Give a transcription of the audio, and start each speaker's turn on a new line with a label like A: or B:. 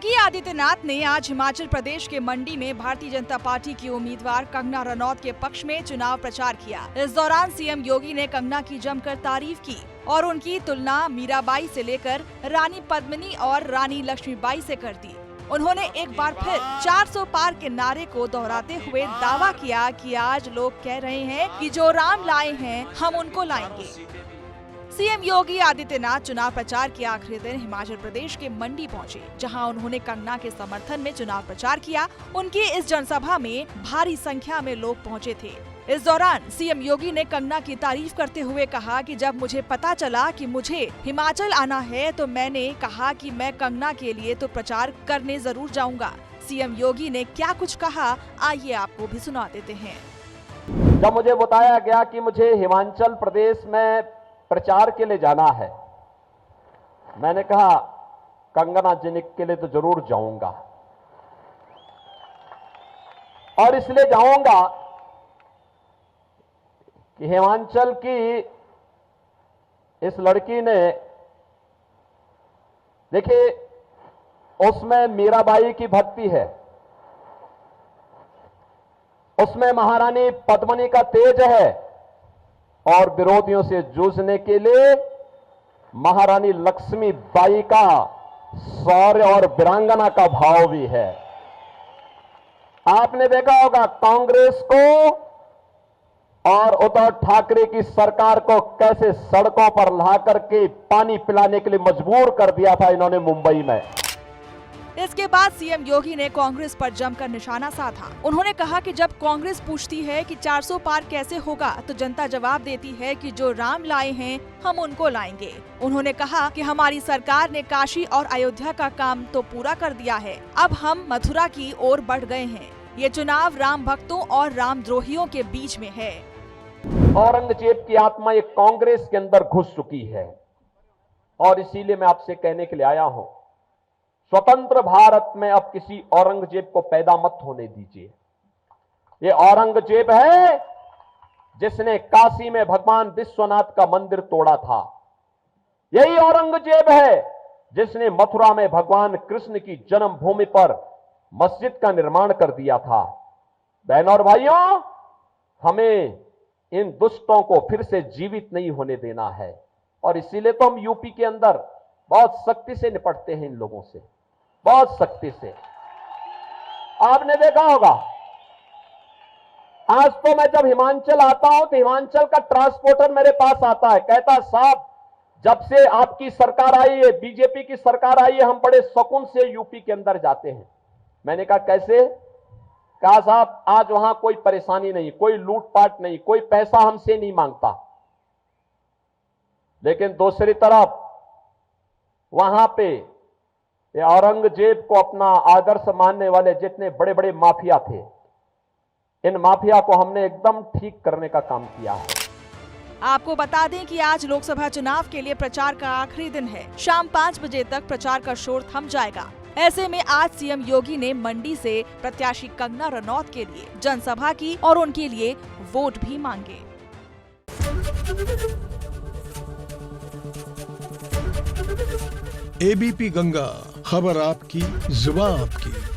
A: योगी आदित्यनाथ ने आज हिमाचल प्रदेश के मंडी में भारतीय जनता पार्टी की उम्मीदवार कंगना रनौत के पक्ष में चुनाव प्रचार किया। इस दौरान सीएम योगी ने कंगना की जमकर तारीफ की और उनकी तुलना मीराबाई से लेकर रानी पद्मिनी और रानी लक्ष्मीबाई से कर दी। उन्होंने एक बार फिर 400 पार के नारे को दोहराते हुए दावा किया कि आज लोग कह रहे हैं कि जो राम लाए हैं हम उनको लाएंगे। सीएम योगी आदित्यनाथ चुनाव प्रचार के आखिरी दिन हिमाचल प्रदेश के मंडी पहुंचे, जहां उन्होंने कंगना के समर्थन में चुनाव प्रचार किया। उनकी इस जनसभा में भारी संख्या में लोग पहुंचे थे। इस दौरान सीएम योगी ने कंगना की तारीफ करते हुए कहा कि जब मुझे पता चला कि मुझे हिमाचल आना है तो मैंने कहा कि मैं कंगना के लिए तो प्रचार करने जरूर जाऊंगा। सीएम योगी ने क्या कुछ कहा, आइए आपको भी सुना देते हैं।
B: जब मुझे बताया गया कि मुझे हिमाचल प्रदेश में प्रचार के लिए जाना है, मैंने कहा कंगना जी के लिए तो जरूर जाऊंगा, और इसलिए जाऊंगा कि हिमाचल की इस लड़की ने, देखिए उसमें मीराबाई की भक्ति है, उसमें महारानी पद्मिनी का तेज है, और विरोधियों से जूझने के लिए महारानी लक्ष्मीबाई का शौर्य और वीरांगना का भाव भी है। आपने देखा होगा कांग्रेस को और उद्धव ठाकरे की सरकार को कैसे सड़कों पर ला करके पानी पिलाने के लिए मजबूर कर दिया था इन्होंने मुंबई में।
A: इसके बाद सीएम योगी ने कांग्रेस पर जमकर निशाना साधा। उन्होंने कहा कि जब कांग्रेस पूछती है कि 400 पार कैसे होगा, तो जनता जवाब देती है कि जो राम लाए हैं हम उनको लाएंगे। उन्होंने कहा कि हमारी सरकार ने काशी और अयोध्या का काम तो पूरा कर दिया है, अब हम मथुरा की ओर बढ़ गए हैं। ये चुनाव राम भक्तों और रामद्रोहियों के बीच में है।
B: औरंगजेब की आत्मा ये कांग्रेस के अंदर घुस चुकी है, और इसीलिए मैं आपसे कहने के लिए आया हूं, स्वतंत्र भारत में अब किसी औरंगजेब को पैदा मत होने दीजिए। ये औरंगजेब है जिसने काशी में भगवान विश्वनाथ का मंदिर तोड़ा था। यही औरंगजेब है जिसने मथुरा में भगवान कृष्ण की जन्मभूमि पर मस्जिद का निर्माण कर दिया था। बहनों और भाइयों, हमें इन दुष्टों को फिर से जीवित नहीं होने देना है, और इसीलिए तो हम यूपी के अंदर बहुत सख्ती से निपटते हैं इन लोगों से, बहुत सख्ती से। आपने देखा होगा, आज तो मैं जब हिमाचल आता हूं तो हिमाचल का ट्रांसपोर्टर मेरे पास आता है, कहता साहब जब से आपकी सरकार आई है, बीजेपी की सरकार आई है, हम बड़े सुकून से यूपी के अंदर जाते हैं। मैंने कहा कैसे? कहा साहब आज वहां कोई परेशानी नहीं, कोई लूटपाट नहीं, कोई पैसा हमसे नहीं मांगता। लेकिन दूसरी तरफ वहां पे ये औरंगजेब को अपना आदर्श मानने वाले जितने बड़े बड़े माफिया थे, इन माफिया को हमने एकदम ठीक करने का काम किया है।
A: आपको बता दें कि आज लोकसभा चुनाव के लिए प्रचार का आखिरी दिन है। शाम 5 बजे तक प्रचार का शोर थम जाएगा। ऐसे में आज सीएम योगी ने मंडी से प्रत्याशी कंगना रनौत के लिए जनसभा की और उनके लिए वोट भी मांगे।
C: एबीपी गंगा, खबर आपकी, जुबान आपकी।